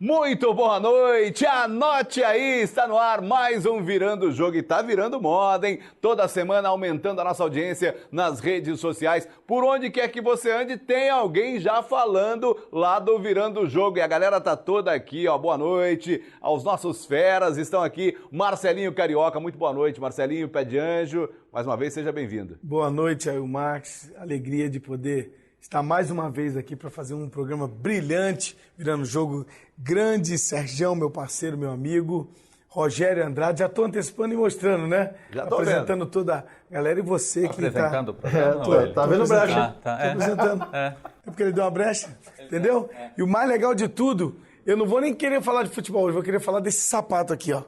Muito boa noite, anote aí, está no ar mais um Virando o Jogo e tá virando moda, hein? Toda semana aumentando a nossa audiência nas redes sociais, por onde quer que você ande, tem alguém já falando lá do Virando o Jogo e a galera tá toda aqui, ó, boa noite aos nossos feras, estão aqui, Marcelinho Carioca, muito boa noite, Marcelinho, pé de anjo, mais uma vez seja bem-vindo. Boa noite aí, o Max, alegria de poder estar mais uma vez aqui para fazer um programa brilhante, Virando o Jogo, grande, Sergião, meu parceiro, meu amigo, Rogério Andrade, já estou antecipando e mostrando, né? Já tô apresentando vendo. toda a galera e você que está... Apresentando o programa? Tá vendo brecha? Tá, Tô apresentando. É porque ele deu uma brecha, entendeu? E o mais legal de tudo, eu não vou nem querer falar de futebol hoje, vou querer falar desse sapato aqui, ó.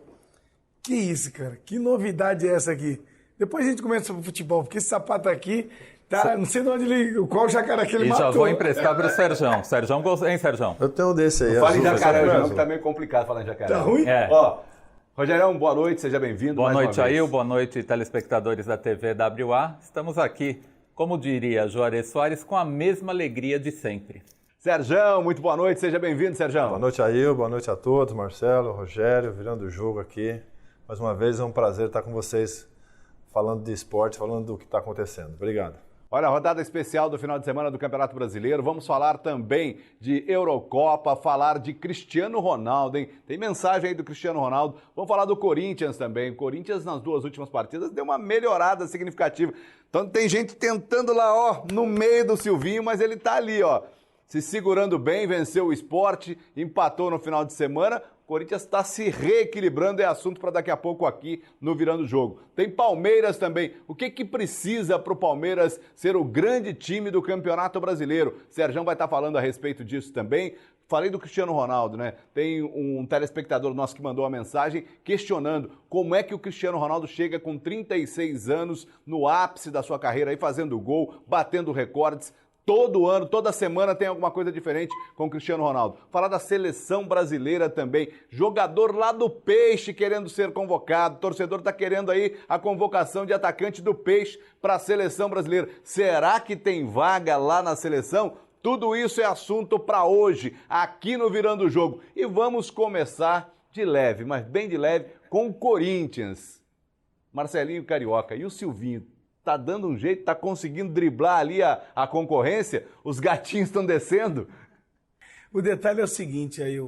Que isso, cara? Que novidade é essa aqui? Depois a gente começa sobre futebol, porque esse sapato aqui... Tá, não sei de onde ele, qual jacaré que ele matou. E já vou emprestar para o Serjão. Serjão, hein, Serjão? Eu tenho um desse aí. Fala em jacaré, João, que tá meio complicado falar em jacaré. Tá ruim? É. Ó, Rogério, boa noite, seja bem-vindo. Boa mais uma noite, vez. Ail. Boa noite, telespectadores da TV WA. Estamos aqui, como diria Juarez Soares, com a mesma alegria de sempre. Serjão, muito boa noite, seja bem-vindo, Serjão. Boa noite, Ail. Boa noite a todos. Marcelo, Rogério, Virando o Jogo aqui. Mais uma vez é um prazer estar com vocês falando de esporte, falando do que está acontecendo. Obrigado. Olha, a rodada especial do final de semana do Campeonato Brasileiro. Vamos falar também de Eurocopa, falar de Cristiano Ronaldo, hein? Tem mensagem aí do Cristiano Ronaldo. Vamos falar do Corinthians também. O Corinthians, nas duas últimas partidas, deu uma melhorada significativa. Então tem gente tentando lá, ó, no meio do Silvinho, mas ele tá ali, ó, se segurando bem, venceu o Sport, empatou no final de semana. O Corinthians está se reequilibrando, é assunto para daqui a pouco aqui no Virando o Jogo. Tem Palmeiras também. O que precisa para o Palmeiras ser o grande time do Campeonato Brasileiro? Serjão vai estar falando a respeito disso também. Falei do Cristiano Ronaldo, né? Tem um telespectador nosso que mandou uma mensagem questionando como é que o Cristiano Ronaldo chega com 36 anos no ápice da sua carreira aí, fazendo gol, batendo recordes. Todo ano, toda semana tem alguma coisa diferente com o Cristiano Ronaldo. Falar da seleção brasileira também. Jogador lá do Peixe querendo ser convocado. O torcedor está querendo aí a convocação de atacante do Peixe para a seleção brasileira. Será que tem vaga lá na seleção? Tudo isso é assunto para hoje, aqui no Virando o Jogo. E vamos começar de leve, mas bem de leve, com o Corinthians. Marcelinho Carioca e o Silvinho. Tá dando um jeito, tá conseguindo driblar ali a concorrência? Os gatinhos estão descendo? O detalhe é o seguinte, aí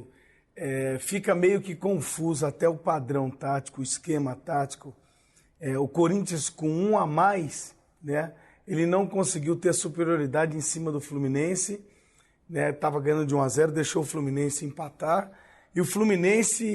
fica meio que confuso até o padrão tático, o esquema tático. O Corinthians com um a mais, né? Ele não conseguiu ter superioridade em cima do Fluminense, né? Tava ganhando de 1-0, deixou o Fluminense empatar. E o Fluminense,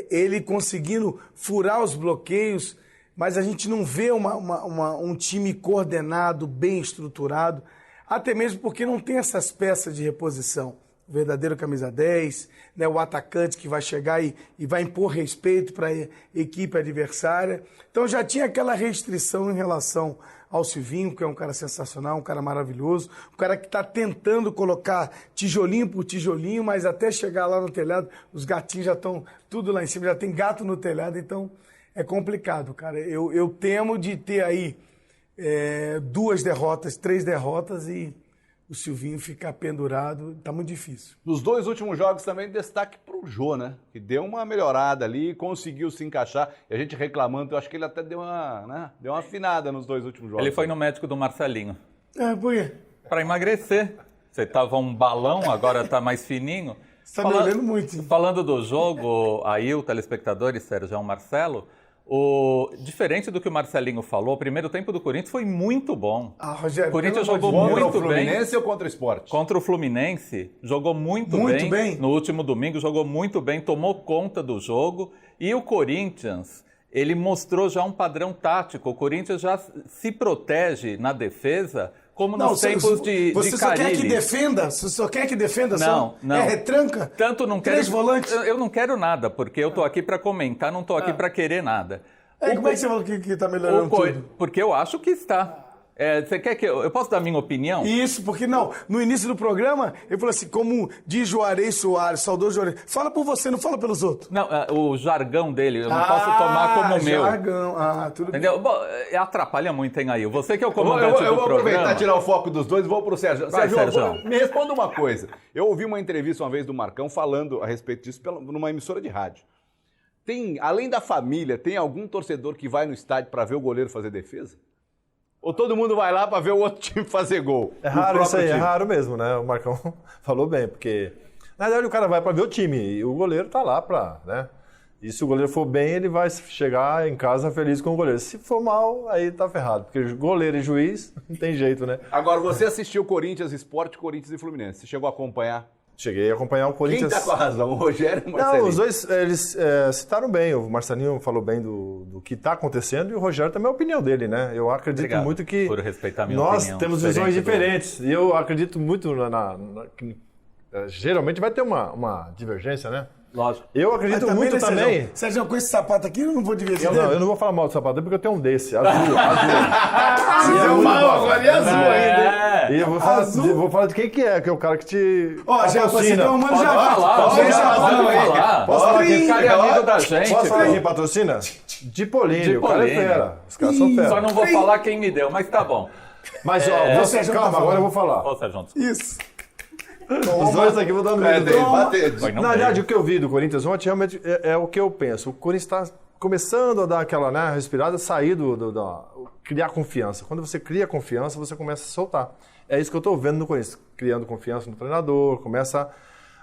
ele conseguindo furar os bloqueios, mas a gente não vê um time coordenado, bem estruturado, até mesmo porque não tem essas peças de reposição. O verdadeiro camisa 10, né, o atacante que vai chegar e vai impor respeito para a equipe adversária. Então já tinha aquela restrição em relação ao Silvinho, que é um cara sensacional, um cara maravilhoso, um cara que está tentando colocar tijolinho por tijolinho, mas até chegar lá no telhado, os gatinhos já estão tudo lá em cima, já tem gato no telhado, então... É complicado, cara. Eu temo de ter aí 2 derrotas, 3 derrotas e o Silvinho ficar pendurado. Tá muito difícil. Nos 2 últimos jogos também destaque pro Jô, né? Que deu uma melhorada ali, conseguiu se encaixar. E a gente reclamando, eu acho que ele até deu uma afinada nos 2 últimos jogos. Ele foi no médico do Marcelinho. Por quê? Para emagrecer. Você tava um balão, agora tá mais fininho. Você tá me olhando muito. Falando do jogo, aí o telespectador e Serjão Marcelo, diferente do que o Marcelinho falou, o primeiro tempo do Corinthians foi muito bom. Rogério, o Corinthians jogou Contra muito o Fluminense bem. ou contra o Sport? Contra o Fluminense, jogou muito bem. No último domingo, jogou muito bem, tomou conta do jogo. E o Corinthians, ele mostrou já um padrão tático. O Corinthians já se protege na defesa, como nos tempos de Você só quer que defenda? Você só quer que defenda? Não. É retranca? Tanto não quero... 3 volantes? Eu não quero nada, porque eu tô aqui para comentar, não tô aqui para querer nada. Como é que você falou que tá melhorando tudo? Porque eu acho que está. Você quer que eu posso dar minha opinião? Isso, porque não, no início do programa, ele falou assim, como diz Juarez Soares, saudoso Juarez, fala por você, não fala pelos outros. Não, o jargão dele, eu não posso tomar como meu. Jargão, tudo entendeu? bem. Bom, atrapalha muito, hein, aí. Você que é o comandante do programa. Eu vou aproveitar e tirar o foco dos dois e vou pro Sérgio. Sérgio, me responda uma coisa. Eu ouvi uma entrevista uma vez do Marcão falando a respeito disso numa emissora de rádio. Além da família, tem algum torcedor que vai no estádio para ver o goleiro fazer defesa? Ou todo mundo vai lá para ver o outro time fazer gol? É raro isso aí, é raro mesmo, né? O Marcão falou bem, porque na verdade o cara vai para ver o time e o goleiro tá lá para, né? E se o goleiro for bem, ele vai chegar em casa feliz com o goleiro. Se for mal, aí tá ferrado, porque goleiro e juiz não tem jeito, né? Agora, você assistiu Corinthians Sport, Corinthians e Fluminense. Você chegou a acompanhar? Cheguei a acompanhar o Corinthians. Quem tá com a razão, o Rogério ou o Marcelinho? Não, os dois, eles citaram bem. O Marcelinho falou bem do que está acontecendo e o Rogério também é a opinião dele, né? Eu acredito muito que por respeitar minha nós opinião, temos visões diferentes. E eu acredito muito que geralmente vai ter uma divergência, né? Lógico. Eu acredito muito também. Sérgio, com esse sapato aqui, eu não vou divertir. Eu não vou falar mal do sapato, porque eu tenho um desse, azul. Você deu mal agora, e azul ainda. E eu vou falar de quem que é o cara que te patrocina. Pode falar. Esse cara é amigo da gente. Posso falar quem patrocina? De Polínio. O cara é fera. Os caras são fera. Só não vou falar quem me deu, mas tá bom. Mas, calma, agora eu vou falar. Ô, Sérgio. Isso. Os dois aqui vou dar no meio. Na verdade, o que eu vi do Corinthians ontem realmente é o que eu penso. O Corinthians está começando a dar aquela respirada, sair criar confiança. Quando você cria confiança, você começa a soltar. É isso que eu estou vendo no Corinthians. Criando confiança no treinador, começa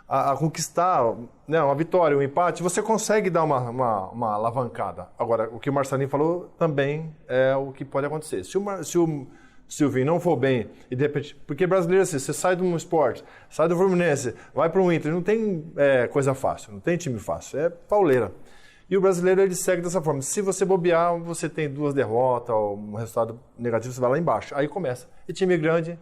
a conquistar, né, uma vitória, um empate. Você consegue dar uma alavancada. Agora, o que o Marcelinho falou também é o que pode acontecer. Se o Silvinho não for bem, e de repente, porque brasileiro assim, você sai de um esporte, sai do Fluminense, vai para um Inter, não tem coisa fácil, não tem time fácil, é pauleira. E o brasileiro, ele segue dessa forma. Se você bobear, você tem 2 derrotas, ou um resultado negativo, você vai lá embaixo. Aí começa. E time grande,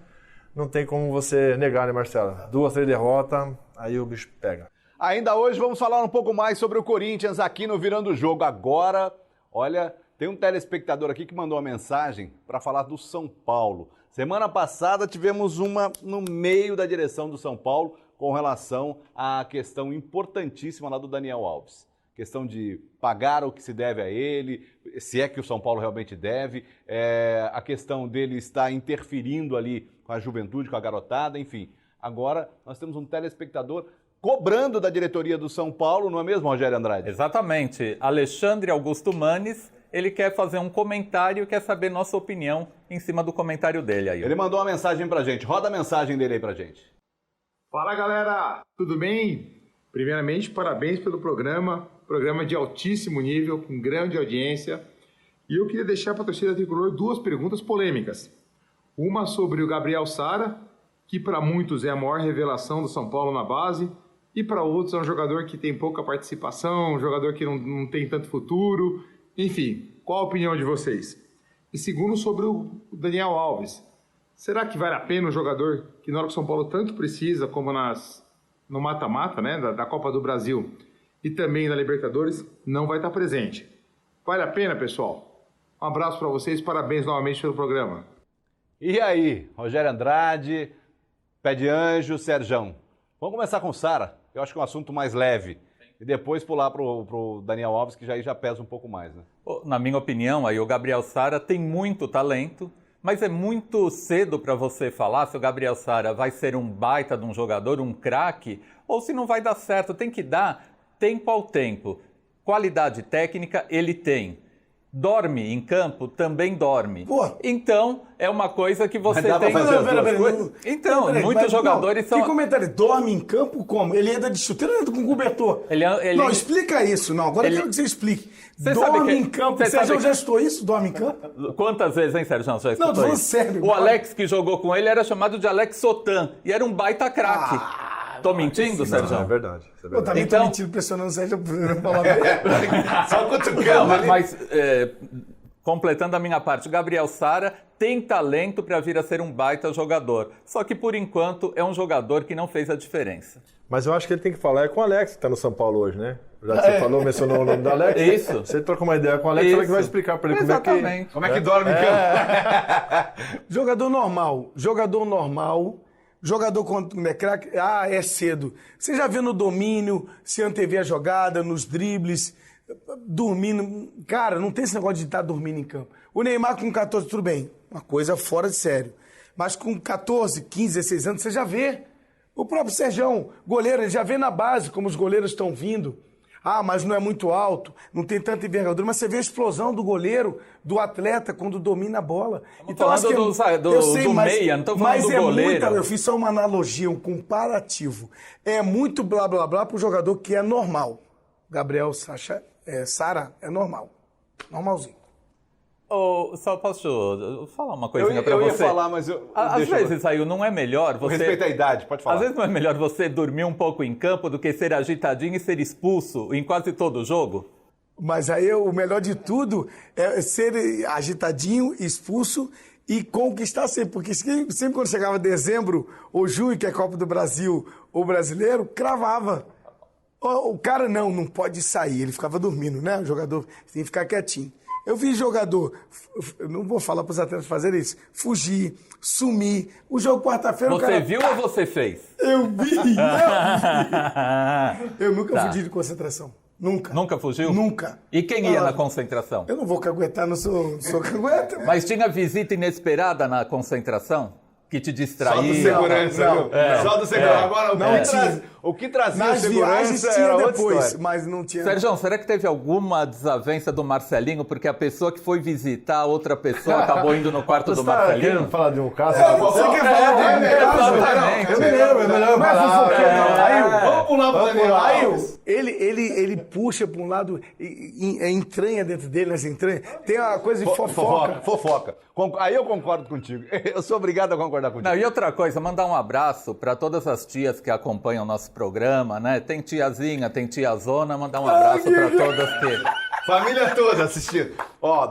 não tem como você negar, né, Marcelo? 2, 3 derrotas, aí o bicho pega. Ainda hoje vamos falar um pouco mais sobre o Corinthians aqui no Virando o Jogo. Agora, olha... Tem um telespectador aqui que mandou uma mensagem para falar do São Paulo. Semana passada tivemos uma no meio da direção do São Paulo com relação à questão importantíssima lá do Daniel Alves. Questão de pagar o que se deve a ele, se é que o São Paulo realmente deve, a questão dele estar interferindo ali com a juventude, com a garotada, enfim. Agora nós temos um telespectador cobrando da diretoria do São Paulo, não é mesmo, Rogério Andrade? Exatamente. Alexandre Augusto Manes. Ele quer fazer um comentário e quer saber nossa opinião em cima do comentário dele aí. Ele mandou uma mensagem pra gente. Roda a mensagem dele aí pra gente. Fala, galera! Tudo bem? Primeiramente, parabéns pelo programa de altíssimo nível, com grande audiência. E eu queria deixar para a torcida tricolor 2 perguntas polêmicas. Uma sobre o Gabriel Sara, que para muitos é a maior revelação do São Paulo na base, e para outros é um jogador que tem pouca participação, um jogador que não tem tanto futuro. Enfim, qual a opinião de vocês? E segundo, sobre o Daniel Alves. Será que vale a pena um jogador que na hora que o São Paulo tanto precisa, como no mata-mata, né, da Copa do Brasil e também na Libertadores, não vai estar presente? Vale a pena, pessoal? Um abraço para vocês, parabéns novamente pelo programa. E aí, Rogério Andrade, Pé de Anjo, Serjão. Vamos começar com o Sara, eu acho que é um assunto mais leve. E depois pular pro Daniel Alves, que já pesa um pouco mais, né? Na minha opinião, aí o Gabriel Sara tem muito talento, mas é muito cedo para você falar se o Gabriel Sara vai ser um baita de um jogador, um craque, ou se não vai dar certo. Tem que dar tempo ao tempo. Qualidade técnica ele tem. Dorme em campo, também dorme. Pô. Então, é uma coisa que você dá tem... pra fazer as duas coisas? Então, muitos jogadores são... Que comentário? Dorme em campo como? Ele anda de chuteiro ou anda com cobertor? Não, explica isso. Não, agora eu quero que você explique. Dorme em campo. Sérgio já estou isso? Dorme em campo? Quantas vezes, hein, Sérgio? Já não, tô falando sério. O Alex que jogou com ele era chamado de Alex Sotan. E era um baita craque. Tô mentindo, Sérgio? É verdade. Eu também tô mentindo, pressionando o Sérgio pra falar bem. Só cutucando ali. Mas Completando a minha parte, o Gabriel Sara tem talento para vir a ser um baita jogador. Só que, por enquanto, é um jogador que não fez a diferença. Mas eu acho que ele tem que falar com o Alex, que está no São Paulo hoje, né? Já que você mencionou o nome do Alex. Isso. Você troca uma ideia com o Alex, ela que vai explicar para ele como é que dorme em campo. Jogador normal, jogador quando é craque, é cedo. Você já viu no domínio, se antevê a jogada, nos dribles, dormindo. Cara, não tem esse negócio de estar dormindo em campo. O Neymar com 14, tudo bem, uma coisa fora de sério. Mas com 14, 15, 16 anos, você já vê. O próprio Serjão, goleiro, ele já vê na base como os goleiros estão vindo. Mas não é muito alto, não tem tanta envergadura, mas você vê a explosão do goleiro, do atleta, quando domina a bola. Então, falando do meia, não estou falando do goleiro. Eu fiz só uma analogia, um comparativo. É muito blá, blá, blá para o jogador que é normal. Gabriel Sara é normal. Normalzinho. Só posso falar uma coisinha para você? Eu ia falar, mas às vezes, aí não é melhor você... Respeita a idade, pode falar. Às vezes não é melhor você dormir um pouco em campo do que ser agitadinho e ser expulso em quase todo jogo? Mas aí o melhor de tudo é ser agitadinho, expulso e conquistar sempre. Porque sempre quando chegava dezembro ou junho, que é a Copa do Brasil, o brasileiro, cravava. O cara não pode sair, ele ficava dormindo, né? O jogador tem que ficar quietinho. Eu vi jogador, eu não vou falar para os atletas fazerem isso, fugir, sumir. O jogo quarta-feira... Você viu ou você fez? Eu vi. Eu nunca fugi de concentração. Nunca. Nunca fugiu? Nunca. E quem ia na concentração? Eu não vou caguetar, não sou cagueta. Mas tinha visita inesperada na concentração? Que te distraía? Só do segurança, viu? Só do segurança. Agora, o que trazia nas segurança era outra depois, história. mas não tinha... Sérgio, será que teve alguma desavença do Marcelinho? Porque a pessoa que foi visitar outra pessoa acabou indo no quarto do Marcelinho? Você falar de um caso? Você quer falar de um caso? Exatamente. Eu me lembro, é melhor falar. Vamos pular pro Daniel Alves. Ele puxa para um lado, entranha dentro dele, nas entranhas. Tem uma coisa de Fofoca. Aí eu concordo contigo. Eu sou obrigado a concordar contigo. Não, e outra coisa, mandar um abraço para todas as tias que acompanham o nosso programa, né? Tem tiazinha, tem tiazona, mandar um abraço para todas que... Família toda assistindo.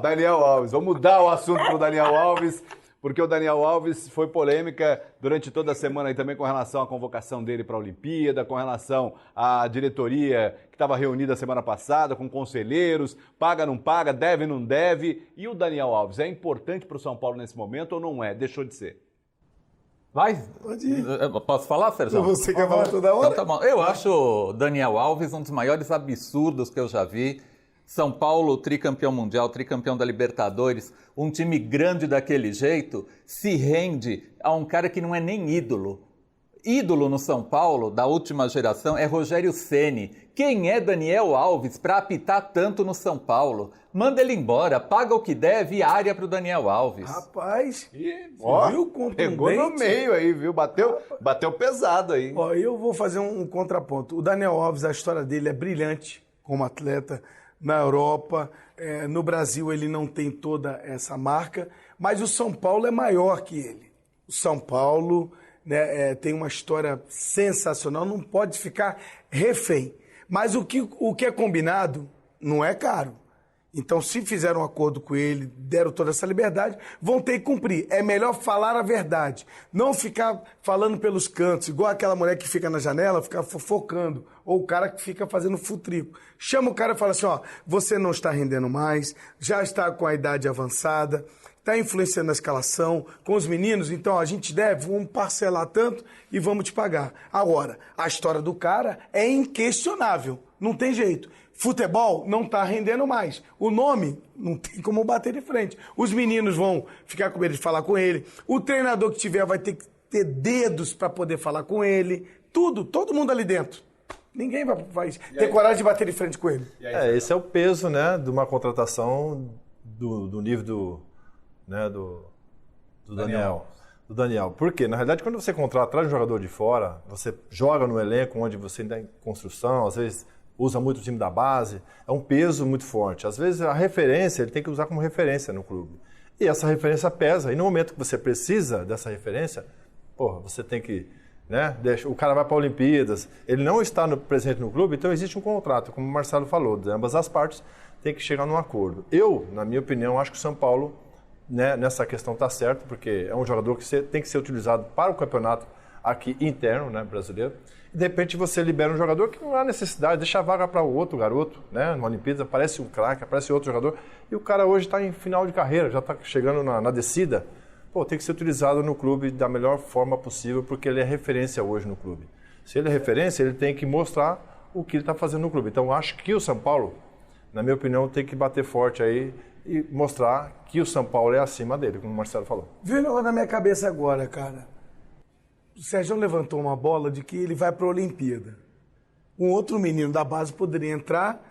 Daniel Alves, vamos mudar o assunto pro Daniel Alves, porque o Daniel Alves foi polêmica durante toda a semana aí também com relação à convocação dele para a Olimpíada, com relação à diretoria que estava reunida semana passada, com conselheiros, paga, não paga, deve, não deve. E o Daniel Alves é importante para o São Paulo nesse momento ou não é? Deixou de ser? Vai? Pode ir. Posso falar, Sérgio? Você quer falar toda hora? Então, tá bom. Eu acho o Daniel Alves um dos maiores absurdos que eu já vi. São Paulo, tricampeão mundial, tricampeão da Libertadores, um time grande daquele jeito, se rende a um cara que não é nem ídolo. Ídolo no São Paulo, da última geração, é Rogério Ceni. Quem é Daniel Alves para apitar tanto no São Paulo? Manda ele embora, paga o que deve e área para o Daniel Alves. Rapaz, viu? Pegou no meio aí, viu? Bateu pesado aí. Eu vou fazer um contraponto. O Daniel Alves, a história dele é brilhante como atleta. Na Europa, no Brasil ele não tem toda essa marca, mas o São Paulo é maior que ele. O São Paulo tem uma história sensacional, não pode ficar refém. Mas o que é combinado não é caro. Então, se fizeram um acordo com ele, deram toda essa liberdade, vão ter que cumprir. É melhor falar a verdade. Não ficar falando pelos cantos, igual aquela mulher que fica na janela, ficar fofocando. Ou o cara que fica fazendo futrico. Chama o cara e fala assim, você não está rendendo mais, já está com a idade avançada, está influenciando a escalação com os meninos, então a gente vamos parcelar tanto e vamos te pagar. Agora, a história do cara é inquestionável, não tem jeito. Futebol não está rendendo mais. O nome não tem como bater de frente. Os meninos vão ficar com medo de falar com ele. O treinador que tiver vai ter que ter dedos para poder falar com ele. Todo mundo ali dentro. Ninguém vai ter coragem de bater de frente com ele. Esse é o peso, né, de uma contratação do nível do Daniel. Por quê? Na realidade, quando você traz um jogador de fora, você joga no elenco onde você ainda tem construção, às vezes usa muito o time da base, é um peso muito forte. Às vezes a referência, ele tem que usar como referência no clube. E essa referência pesa. E no momento que você precisa dessa referência, você tem que... o cara vai para a Olimpíadas, ele não está presente no clube, então existe um contrato, como o Marcelo falou, de ambas as partes, tem que chegar num acordo. Eu, na minha opinião, acho que o São Paulo, né, nessa questão está certo, porque é um jogador que tem que ser utilizado para o campeonato aqui interno, né, brasileiro. E de repente você libera um jogador que não há necessidade, deixa a vaga para o outro garoto, né, numa Olimpíada, aparece um craque, aparece outro jogador, e o cara hoje está em final de carreira, já está chegando na descida. Pô, tem que ser utilizado no clube da melhor forma possível, porque ele é referência hoje no clube. Se ele é referência, ele tem que mostrar o que ele está fazendo no clube. Então, acho que o São Paulo, na minha opinião, tem que bater forte aí e mostrar que o São Paulo é acima dele, como o Marcelo falou. Viu um negócio na minha cabeça agora, cara? O Sérgio levantou uma bola de que ele vai para a Olimpíada. Um outro menino da base poderia entrar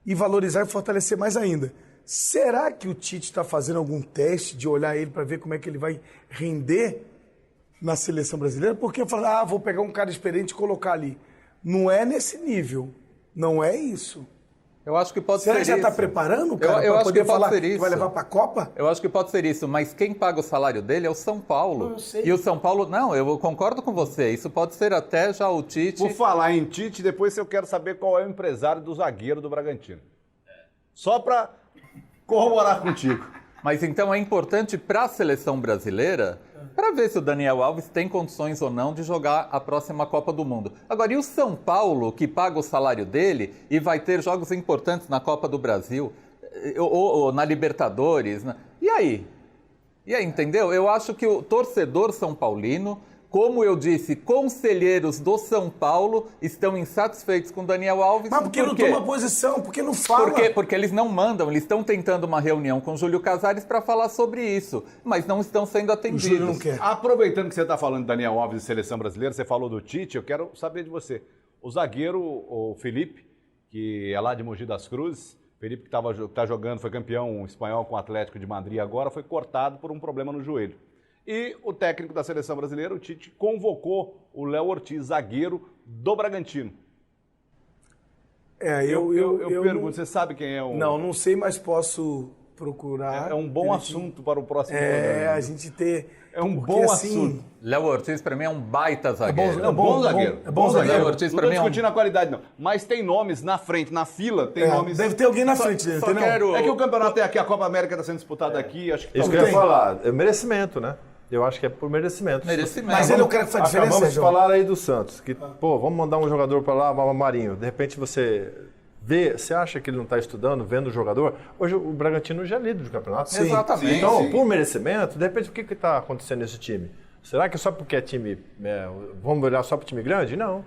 e valorizar e fortalecer mais ainda. Será que o Tite está fazendo algum teste de olhar ele para ver como é que ele vai render na seleção brasileira? Porque falar, vou pegar um cara experiente e colocar ali. Não é nesse nível. Não é isso. Eu acho que pode ser isso. Será que já está preparando, cara, para poder falar que vai levar para a Copa? Eu acho que pode ser isso, mas quem paga o salário dele é o São Paulo. Eu sei. E o São Paulo, não, eu concordo com você, isso pode ser até já o Tite. Por falar em Tite, depois eu quero saber qual é o empresário do zagueiro do Bragantino. Só para corroborar contigo. Mas então é importante para a seleção brasileira, para ver se o Daniel Alves tem condições ou não de jogar a próxima Copa do Mundo. Agora, e o São Paulo, que paga o salário dele e vai ter jogos importantes na Copa do Brasil, ou na Libertadores? E aí? E aí, entendeu? Eu acho que o torcedor são paulino, como eu disse, conselheiros do São Paulo estão insatisfeitos com o Daniel Alves. Mas porque não toma posição, porque não fala. Porque eles não mandam, eles estão tentando uma reunião com o Júlio Casares para falar sobre isso, mas não estão sendo atendidos. O Júlio não quer. Aproveitando que você está falando de Daniel Alves e seleção brasileira, você falou do Tite, eu quero saber de você. O zagueiro, o Felipe, que é lá de Mogi das Cruzes, Felipe que está jogando, foi campeão espanhol com o Atlético de Madrid agora, foi cortado por um problema no joelho. E o técnico da seleção brasileira, o Tite, convocou o Léo Ortiz, zagueiro do Bragantino. Eu pergunto, você sabe quem é o... Não sei, mas posso procurar. É um bom assunto para o próximo programa. A gente ter... É um bom assunto. Léo Ortiz, para mim, é um baita zagueiro. É bom zagueiro. É bom zagueiro. Léo Ortiz, não estou discutindo a qualidade, não. Mas tem nomes na frente, na fila, tem nomes... Deve ter alguém na frente dele, entendeu? É que o campeonato é aqui, a Copa América está sendo disputada aqui, acho que... Isso que eu ia falar, é merecimento, né? Eu acho que é por merecimento. Mas ele é o cara que faz diferença. Vamos falar aí do Santos, que, vamos mandar um jogador para lá, Marinho. De repente você você acha que ele não está estudando, vendo o jogador? Hoje o Bragantino já é líder do campeonato. Sim. Exatamente. Então, por merecimento, de repente, o que está acontecendo nesse time? Será que é só porque é time... vamos olhar só para o time grande? Não.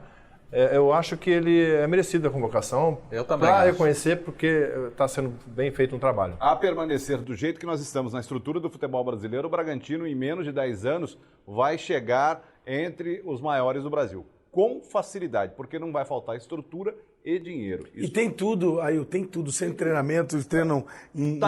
Eu acho que ele é merecido a convocação. Eu também para reconhecer, porque está sendo bem feito um trabalho. A permanecer do jeito que nós estamos na estrutura do futebol brasileiro, o Bragantino, em menos de 10 anos, vai chegar entre os maiores do Brasil. Com facilidade, porque não vai faltar estrutura e dinheiro. Isso... E tem tudo, aí tem tudo, sem treinamento, eles treinam em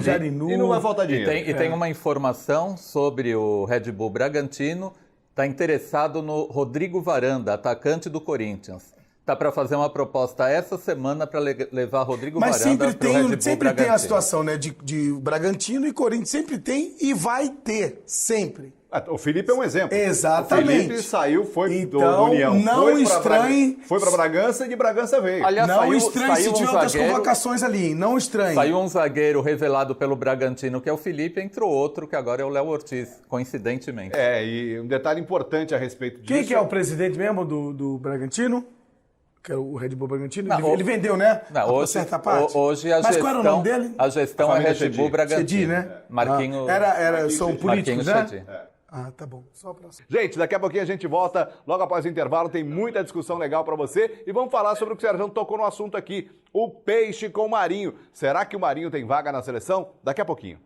Jarinu. E não vai faltar dinheiro. E tem uma informação sobre o Red Bull Bragantino, está interessado no Rodrigo Varanda, atacante do Corinthians. Está para fazer uma proposta essa semana para levar Rodrigo Varanda para o Red Bull Bragantino. Mas sempre tem a situação, né, de Bragantino e Corinthians, sempre tem e vai ter, sempre. O Felipe é um exemplo. Exatamente. O Felipe saiu, foi então, do União. Não estranhe. Foi para Bragança e de Bragança veio. Aliás, não estranhe se tiver outras convocações ali. Não estranhe. Saiu um zagueiro revelado pelo Bragantino, que é o Felipe, entrou outro, que agora é o Léo Ortiz, coincidentemente. E um detalhe importante a respeito disso. Quem que é o presidente mesmo do Bragantino? Que é o Red Bull Bragantino? Não, ele vendeu, né? Não, hoje, certa parte. Hoje a Mas qual era o nome dele? A gestão é Red Bull Bragantino. Cedi, né? Marquinho... São políticos, né? Tá bom. Só pra... Gente, daqui a pouquinho a gente volta, logo após o intervalo, tem muita discussão legal para você e vamos falar sobre o que o Sérgio tocou no assunto aqui, o peixe com o Marinho. Será que o Marinho tem vaga na seleção? Daqui a pouquinho.